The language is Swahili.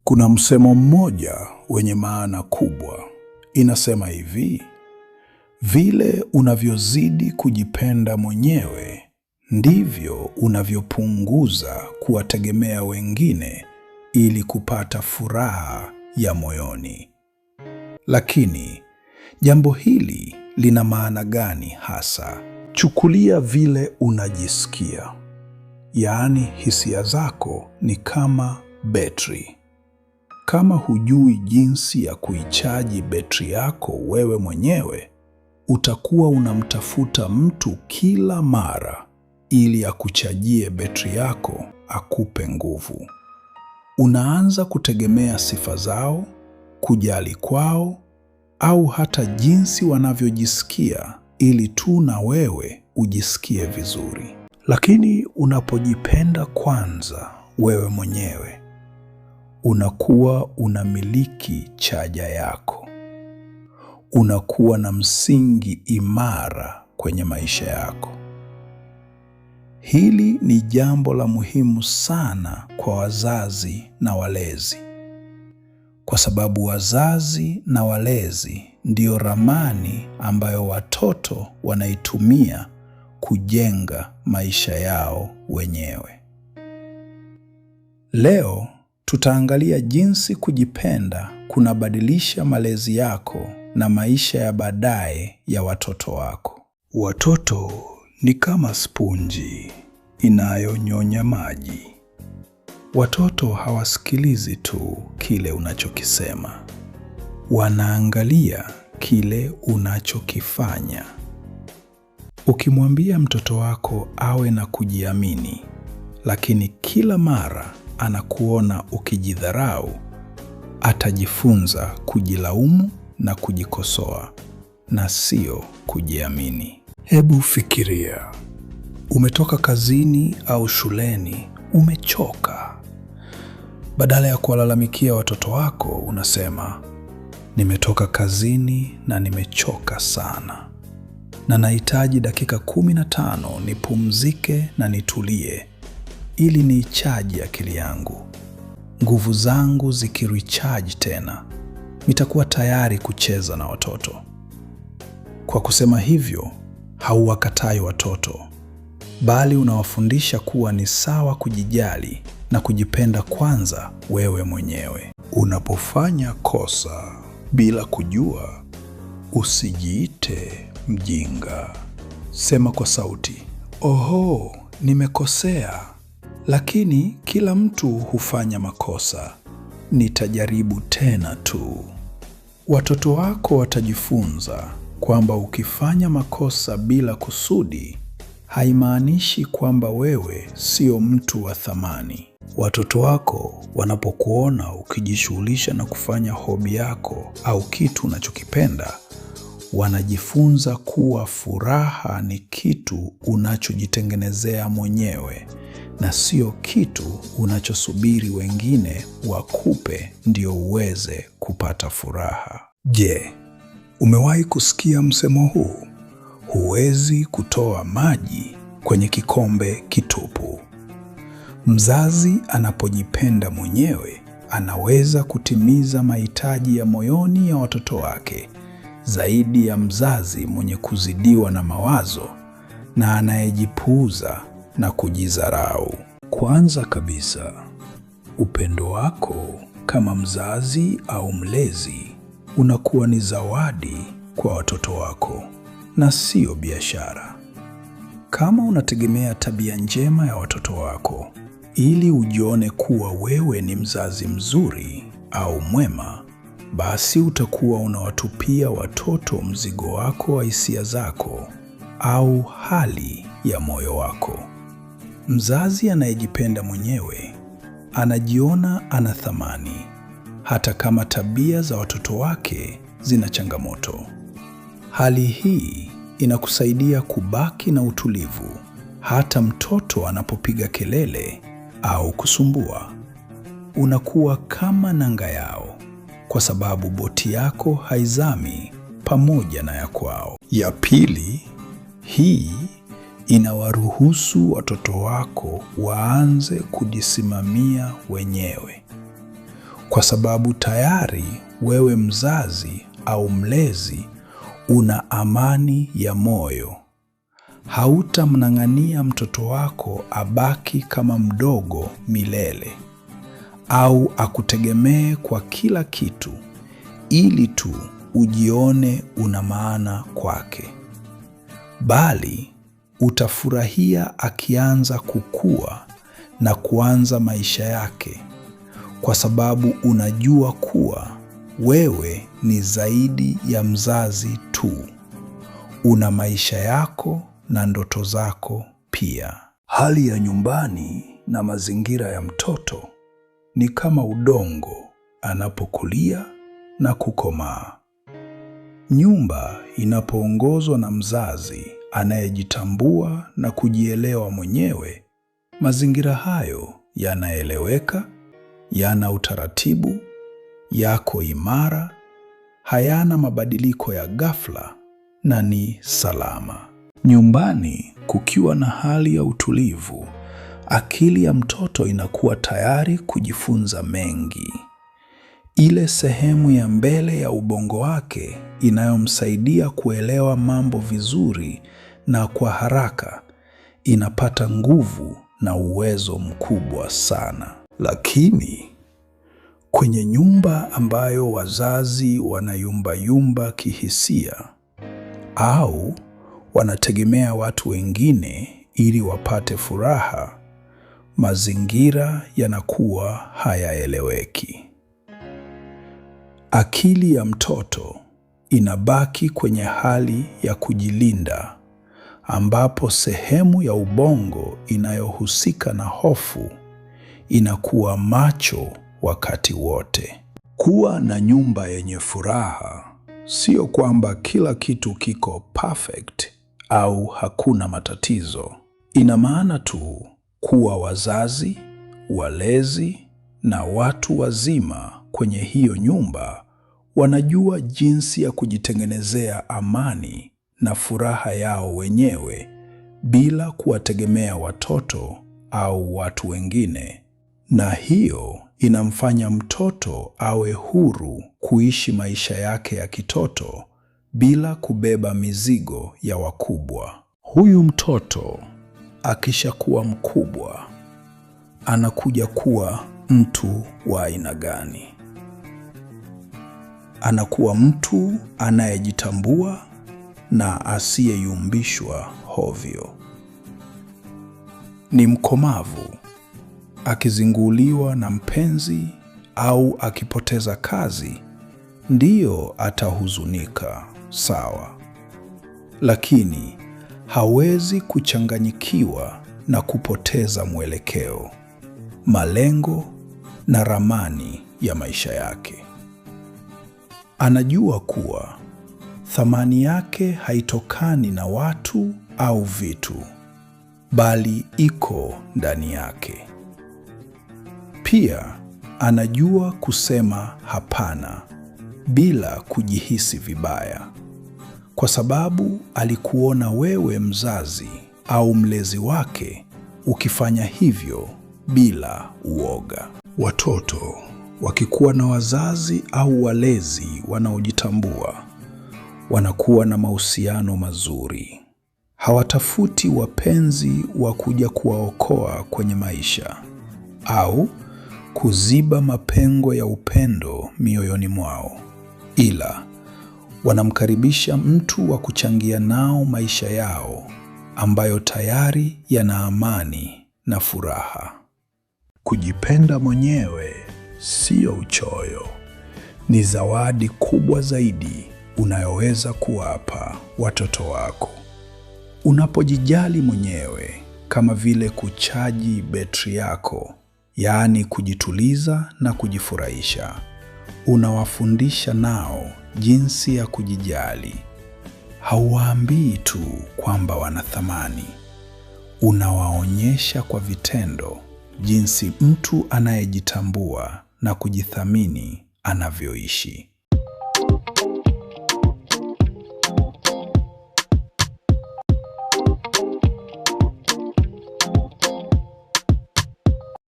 Kuna msemo mmoja wenye maana kubwa. Inasema hivi: vile unavyozidi kujipenda mwenyewe, ndivyo unavyopunguza kuwategemea wengine ili kupata furaha ya moyoni. Lakini jambo hili lina maana gani hasa? Chukulia vile unajisikia. Yaani hisia zako ni kama betri. Kama hujui jinsi ya kuichaji betri yako wewe mwenyewe, utakuwa unamtafuta mtu kila mara ili akuchajie betri yako, akupe nguvu. Unaanza kutegemea sifa zao, kujali kwao, au hata jinsi wanavyojisikia ili tu na wewe ujisikie vizuri. Lakini unapojipenda kwanza wewe mwenyewe, unakuwa unamiliki chaja yako. Unakuwa na msingi imara kwenye maisha yako. Hili ni jambo la muhimu sana kwa wazazi na walezi. Kwa sababu wazazi na walezi ndio ramani ambayo watoto wanaitumia kujenga maisha yao wenyewe. Leo tutaangalia jinsi kujipenda kunabadilisha malezi yako na maisha ya baadaye ya watoto wako. Watoto ni kama sponji inayonyonya maji. Watoto hawasikilizi tu kile unachokisema. Wanaangalia kile unachokifanya. Ukimwambia mtoto wako awe na kujiamini, lakini kila mara anakuona ukijidharau, atajifunza kujilaumu na kujikosoa, na sio kujiamini. Hebu fikiria, umetoka kazini au shuleni, umechoka. Badala ya kuwalalamikia watoto wako, unasema, nimetoka kazini na nimechoka sana, na nahitaji dakika 15 nipumzike na nitulie, ili niichaji akili yangu. Nguvu zangu zikirecharge tena, nitakuwa tayari kucheza na watoto. Kwa kusema hivyo, hauwakatai watoto, bali unawafundisha kuwa ni sawa kujijali na kujipenda kwanza wewe mwenyewe. Unapofanya kosa bila kujua, usijiite mjinga. Sema kwa sauti, oho, nimekosea. Lakini kila mtu hufanya makosa. Nitajaribu tena tu. Watoto wako watajifunza kwamba ukifanya makosa bila kusudi, haimaanishi kwamba wewe sio mtu wa thamani. Watoto wako wanapokuona ukijishughulisha na kufanya hobi yako au kitu unachokipenda, wanajifunza kuwa furaha ni kitu unachojitengenezea mwenyewe na sio kitu unachosubiri wengine wakupe ndio uweze kupata furaha. Je, umewahi kusikia msemo huu? Huwezi kutoa maji kwenye kikombe kitupu. Mzazi anapojipenda mwenyewe, anaweza kutimiza mahitaji ya moyoni ya watoto wake zaidi ya mzazi mwenye kuzidiwa na mawazo na anayejipuuza na kujidharau. Kwanza kabisa, upendo wako kama mzazi au mlezi unakuwa ni zawadi kwa watoto wako na sio biashara. Kama unategemea tabia njema ya watoto wako ili ujione kuwa wewe ni mzazi mzuri au mwema, basi utakuwa unawatupia watoto mzigo wako wa hisia zako au hali ya moyo wako. Mzazi anayejipenda mwenyewe anajiona ana thamani, hata kama tabia za watoto wake zina changamoto. Hali hii inakusaidia kubaki na utulivu hata mtoto anapopiga kelele au kusumbua. Unakuwa kama nanga yao, kwa sababu boti yako haizami pamoja na ya kwao. Ya pili, hii inawaruhusu watoto wako waanze kujisimamia wenyewe. kwa sababu tayari wewe mzazi au mlezi una amani ya moyo. Hautamng'ang'ania mtoto wako abaki kama mdogo milele au akutegemee kwa kila kitu ili tu ujione una maana kwake. Bali utafurahia akianza kukua na kuanza maisha yake, kwa sababu unajua kuwa wewe ni zaidi ya mzazi tu. Una maisha yako na ndoto zako pia. Hali ya nyumbani na mazingira ya mtoto ni kama udongo anapokulia na kukomaa. Nyumba inapoongozwa na mzazi anayejitambua na kujielewa mwenyewe, mazingira hayo yanaeleweka, yana utaratibu, yako imara, hayana mabadiliko ya ghafla na ni salama. Nyumbani kukiwa na hali ya utulivu, akili ya mtoto inakuwa tayari kujifunza mengi. Ile sehemu ya mbele ya ubongo wake inayomsaidia kuelewa mambo vizuri na kwa haraka inapata nguvu na uwezo mkubwa sana. Lakini kwenye nyumba ambayo wazazi wanayumbayumba kihisia au wanategemea watu wengine ili wapate furaha, mazingira yanakuwa hayaeleweki. Akili ya mtoto inabaki kwenye hali ya kujilinda, ambapo sehemu ya ubongo inayohusika na hofu inakuwa macho wakati wote. Kuwa na nyumba yenye furaha sio kwamba kila kitu kiko perfect au hakuna matatizo. Ina maana tu kuwa wazazi, walezi na watu wazima kwenye hiyo nyumba wanajua jinsi ya kujitengenezea amani na furaha yao wenyewe bila kuwategemea watoto au watu wengine. Na hiyo inamfanya mtoto awe huru kuishi maisha yake ya kitoto bila kubeba mizigo ya wakubwa. Huyu mtoto akishakuwa mkubwa, anakuja kuwa mtu wa aina gani? Anakuwa mtu anayejitambua na asiyeyumbishwa hovyo. Ni mkomavu, akizinguliwa na mpenzi au akipoteza kazi, ndiyo atahuzunika, sawa. Lakini hawezi kuchanganyikiwa na kupoteza mwelekeo, malengo na ramani ya maisha yake. Anajua kuwa thamani yake haitokani na watu au vitu, bali iko ndani yake. Pia anajua kusema hapana bila kujihisi vibaya, kwa sababu alikuona wewe mzazi au mlezi wake ukifanya hivyo bila uoga. Watoto wakikuwa na wazazi au walezi wanaojitambua, wanakuwa na mahusiano mazuri. Hawatafuti wapenzi wa kuja kuwaokoa kwenye maisha au kuziba mapengo ya upendo mioyoni mwao, ila wanamkaribisha mtu wa kuchangia nao maisha yao ambayo tayari yana amani na furaha. Kujipenda mwenyewe sio uchoyo, ni zawadi kubwa zaidi unayoweza kuwapa watoto wako. Unapojijali mwenyewe, kama vile kuchaji betri yako, yaani kujituliza na kujifurahisha, unawafundisha nao jinsi ya kujijali. Hauwaambii tu kwamba wana thamani, unawaonyesha kwa vitendo jinsi mtu anayejitambua na kujithamini anavyoishi.